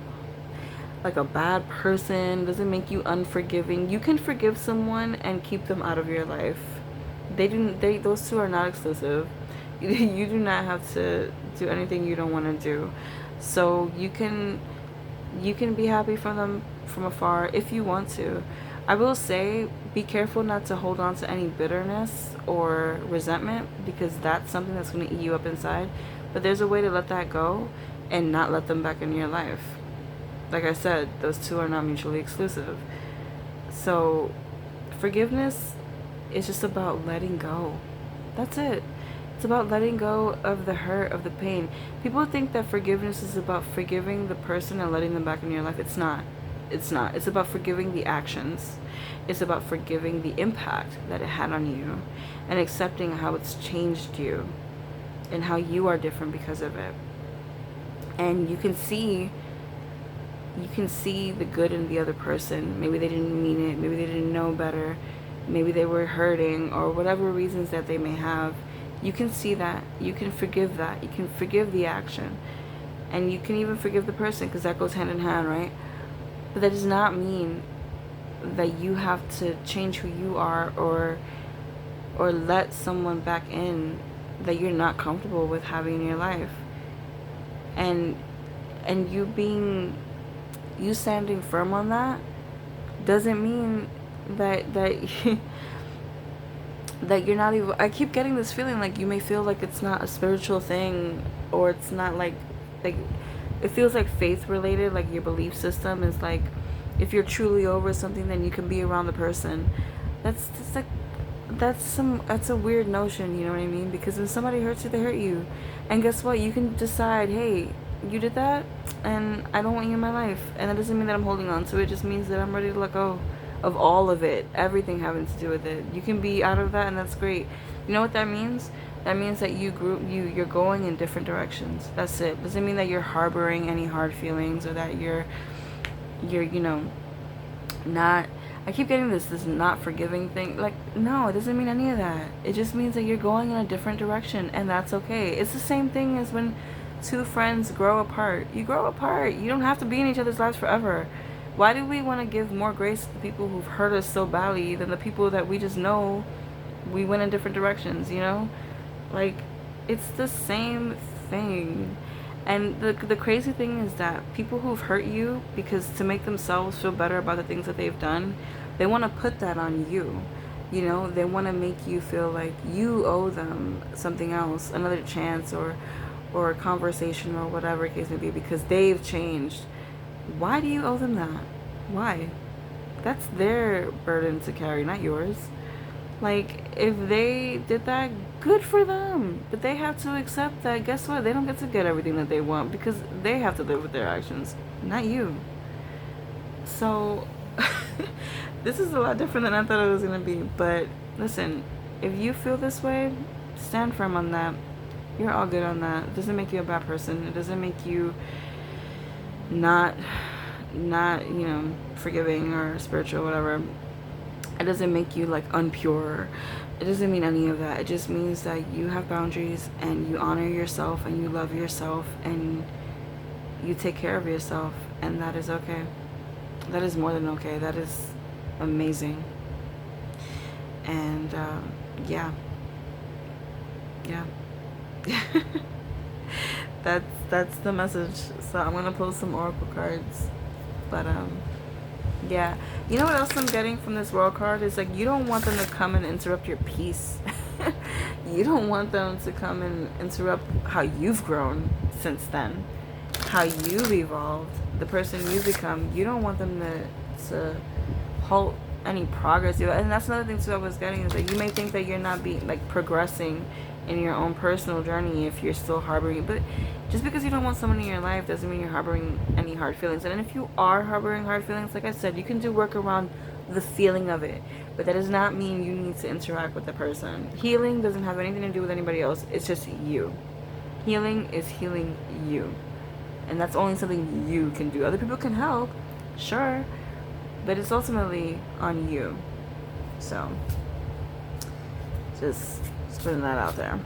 like a bad person, doesn't make you unforgiving. You can forgive someone and keep them out of your life. Those two are not exclusive. You do not have to do anything you don't want to do. So you can be happy from them from afar if you want to. I will say, be careful not to hold on to any bitterness or resentment, because that's something that's going to eat you up inside. But there's a way to let that go and not let them back in your life. Like I said, those two are not mutually exclusive. So forgiveness is just about letting go. That's it. It's about letting go of the hurt, of the pain. People think that forgiveness is about forgiving the person and letting them back in your life. It's not. It's not. It's about forgiving the actions. It's about forgiving the impact that it had on you and accepting how it's changed you and how you are different because of it. And you can see the good in the other person. Maybe they didn't mean it. Maybe they didn't know better. Maybe they were hurting, or whatever reasons that they may have. You can see that. You can forgive that. You can forgive the action. And you can even forgive the person, because that goes hand in hand, right? But that does not mean that you have to change who you are, or let someone back in that you're not comfortable with having in your life. And you standing firm on that doesn't mean that that you're not even. I keep getting this feeling like you may feel like it's not a spiritual thing, or it's not like it feels like faith related, like your belief system is like, if you're truly over something, then you can be around the person. That's a weird notion, you know what I mean? Because when somebody hurts you, they hurt you. And guess what? You can decide, hey, you did that and I don't want you in my life. And that doesn't mean that I'm holding on to it. It just means that I'm ready to let go of all of it, everything having to do with it. You can be out of that, and that's great. You know what that means? That means that you're going in different directions. That's it. Doesn't mean that you're harboring any hard feelings, or that you're not. I keep getting this not forgiving thing. Like, no, it doesn't mean any of that. It just means that you're going in a different direction, and that's okay. It's the same thing as when two friends grow apart. You grow apart. You don't have to be in each other's lives forever. Why do we want to give more grace to the people who've hurt us so badly than the people that we just know we went in different directions, you know? Like, it's the same thing. And the crazy thing is that people who've hurt you, because to make themselves feel better about the things that they've done, they want to put that on you. You know, they want to make you feel like you owe them something else, another chance, or a conversation, or whatever the case may be, because they've changed. Why do you owe them that? Why? That's their burden to carry, not yours. Like, if they did that, good for them. But they have to accept that, guess what? They don't get to get everything that they want, because they have to live with their actions, not you. So, this is a lot different than I thought it was going to be. But listen, if you feel this way, stand firm on that. You're all good on that. It doesn't make you a bad person. It doesn't make you not forgiving or spiritual, whatever. It doesn't make you like unpure. It doesn't mean any of that. It just means that you have boundaries, and you honor yourself, and you love yourself, and you take care of yourself, and that is okay. That is more than okay. That is amazing. And yeah that's the message. So I'm gonna pull some oracle cards. But yeah, you know what else I'm getting from this world card is like, you don't want them to come and interrupt your peace. You don't want them to come and interrupt how you've grown since then, how you've evolved, the person you've become. You don't want them to halt any progress. And that's another thing too I was getting, is that you may think that you're not progressing in your own personal journey if you're still harboring. But just because you don't want someone in your life doesn't mean you're harboring any hard feelings. And if you are harboring hard feelings, like I said, you can do work around the feeling of it, but that does not mean you need to interact with the person. Healing doesn't have anything to do with anybody else. It's just you. Healing is healing you, and that's only something you can do. Other people can help, sure, but it's ultimately on you. So just putting that out there.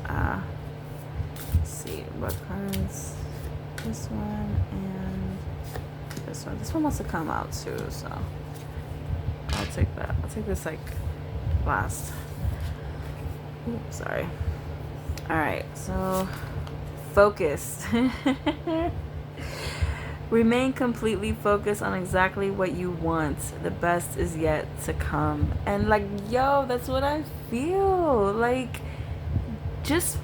Let's see what cards. This one and this one. This one wants to come out too, so I'll take that. I'll take this like last. Ooh, sorry. Alright, so focused. Remain completely focused on exactly what you want. The best is yet to come. And like, yo, that's what I feel. Like, just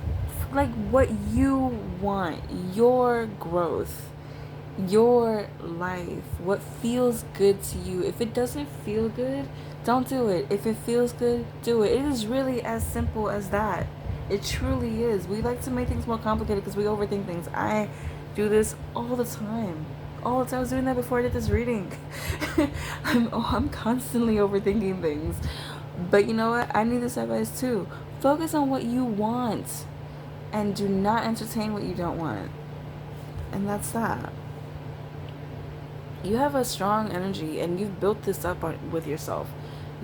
like what you want, your growth, your life, what feels good to you. If it doesn't feel good, don't do it. If it feels good, do it. It is really as simple as that. It truly is. We like to make things more complicated because we overthink things. I do this all the time. All the time. I was doing that before I did this reading. I'm constantly overthinking things. But you know what? I need this advice too. Focus on what you want and do not entertain what you don't want. And that's that. You have a strong energy and you've built this up with yourself.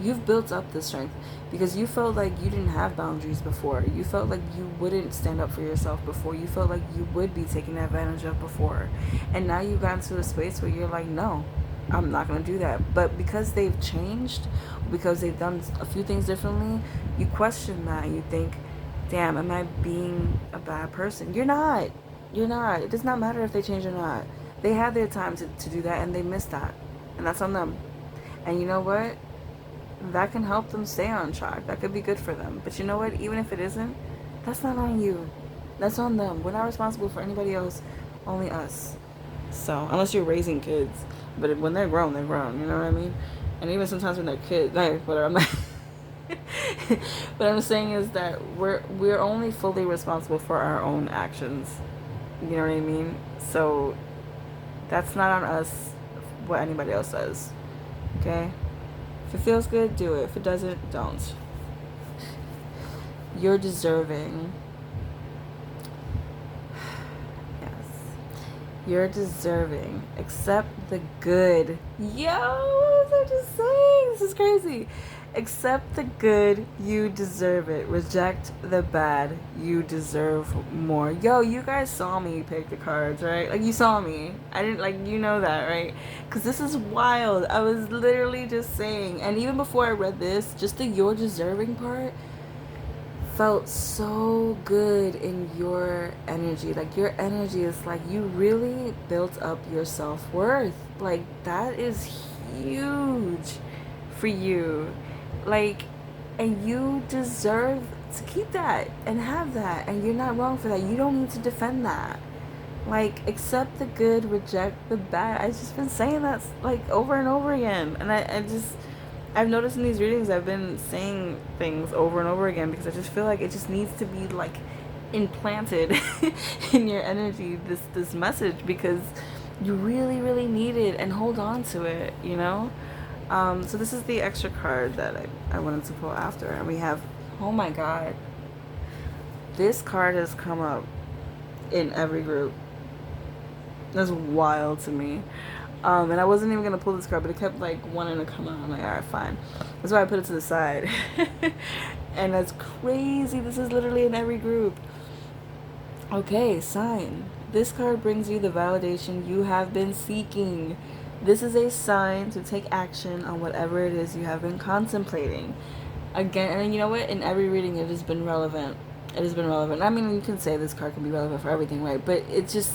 You've built up this strength because you felt like you didn't have boundaries before. You felt like you wouldn't stand up for yourself before. You felt like you would be taken advantage of before. And now you got into a space where you're like, no, I'm not going to do that. But because they've changed, because they've done a few things differently, you question that and you think, damn, am I being a bad person? You're not. You're not. It does not matter if they change or not. They had their time to do that and they missed that. And that's on them. And you know what? That can help them stay on track. That could be good for them. But you know what? Even if it isn't, that's not on you. That's on them. We're not responsible for anybody else, only us. So, unless you're raising kids. But when they're grown, they're grown. You know what I mean? And even sometimes when they're kids, like, whatever. I'm not what I'm saying is that we're only fully responsible for our own actions. You know what I mean? So, that's not on us what anybody else does. Okay? If it feels good, do it. If it doesn't, don't. You're deserving. Yes. You're deserving. Accept the good. Yo, what was I just saying? This is crazy. Accept the good, you deserve it. Reject the bad, you deserve more. Yo, you guys saw me pick the cards, right? Like, you saw me. I didn't, like, you know that, right? Because this is wild. I was literally just saying, and even before I read this, just the you're deserving part felt so good in your energy. Like, your energy is like, you really built up your self-worth. Like, that is huge for you. Like, and you deserve to keep that and have that, and you're not wrong for that. You don't need to defend that. Like, accept the good, reject the bad. I've just been saying that like over and over again, and I've noticed in these readings I've been saying things over and over again because I just feel like it just needs to be like implanted in your energy, this message, because you really need it, and hold on to it, you know. So this is the extra card that I wanted to pull after. And we have, oh my god, this card has come up in every group. That's wild to me. And I wasn't even going to pull this card, but it kept like wanting to come out. I'm like, alright, fine. That's why I put it to the side. And that's crazy. This is literally in every group. Okay, sign. This card brings you the validation you have been seeking. This is a sign to take action on whatever it is you have been contemplating. Again, and you know what? In every reading, it has been relevant. It has been relevant. I mean, you can say this card can be relevant for everything, right? But it's just,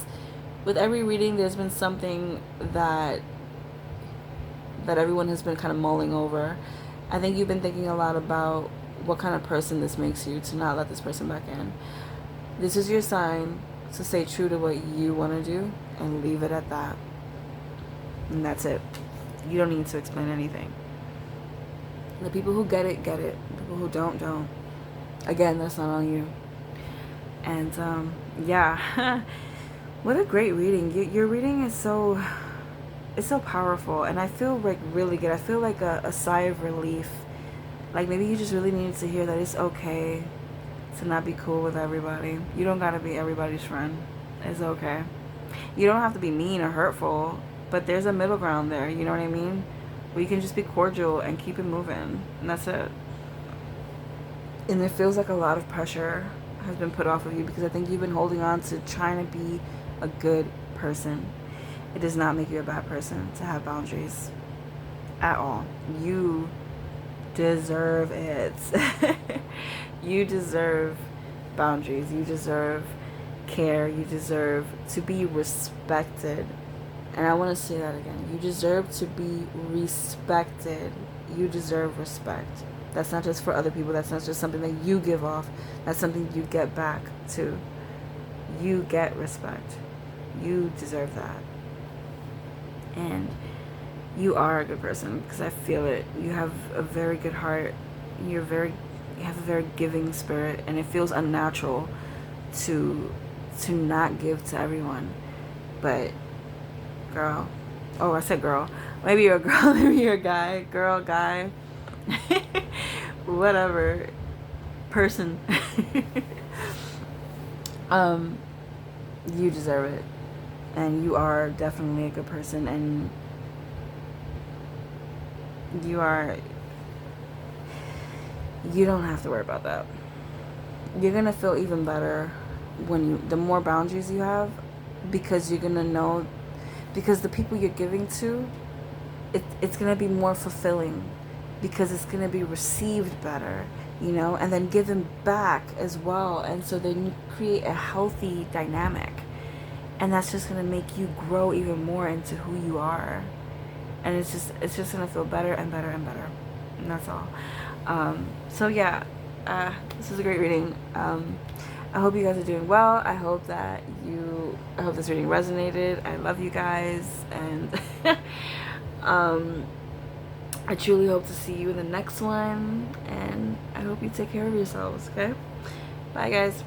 with every reading, there's been something that everyone has been kind of mulling over. I think you've been thinking a lot about what kind of person this makes you, to not let this person back in. This is your sign to stay true to what you want to do and leave it at that. And that's it. You don't need to explain anything. The people who get it, get it. The people who don't. Again, that's not on you. And, yeah. What a great reading. Your reading is so... It's so powerful. And I feel, like, really good. I feel like a sigh of relief. Like, maybe you just really needed to hear that it's okay to not be cool with everybody. You don't gotta be everybody's friend. It's okay. You don't have to be mean or hurtful. But there's a middle ground there, you know what I mean? Where you can just be cordial and keep it moving. And that's it. And it feels like a lot of pressure has been put off of you because I think you've been holding on to trying to be a good person. It does not make you a bad person to have boundaries at all. You deserve it. You deserve boundaries. You deserve care. You deserve to be respected. And I want to say that again. You deserve to be respected. You deserve respect. That's not just for other people. That's not just something that you give off. That's something you get back to. You get respect. You deserve that. And you are a good person, because I feel it. You have a very good heart. You have a very giving spirit, and it feels unnatural to not give to everyone. But girl, oh, I said girl. Maybe you're a girl, maybe you're a guy, girl, guy, whatever, person. You deserve it, and you are definitely a good person, and you don't have to worry about that. You're gonna feel even better when the more boundaries you have, because you're gonna know, because the people you're giving to, it's gonna be more fulfilling, because it's gonna be received better, and then given back as well. And so then you create a healthy dynamic, and that's just gonna make you grow even more into who you are. And it's just gonna feel better and better and better, and that's all. So yeah, this was a great reading. I hope you guys are doing well. I hope this reading resonated. I love you guys, and I truly hope to see you in the next one, and I hope you take care of yourselves. Okay, bye guys.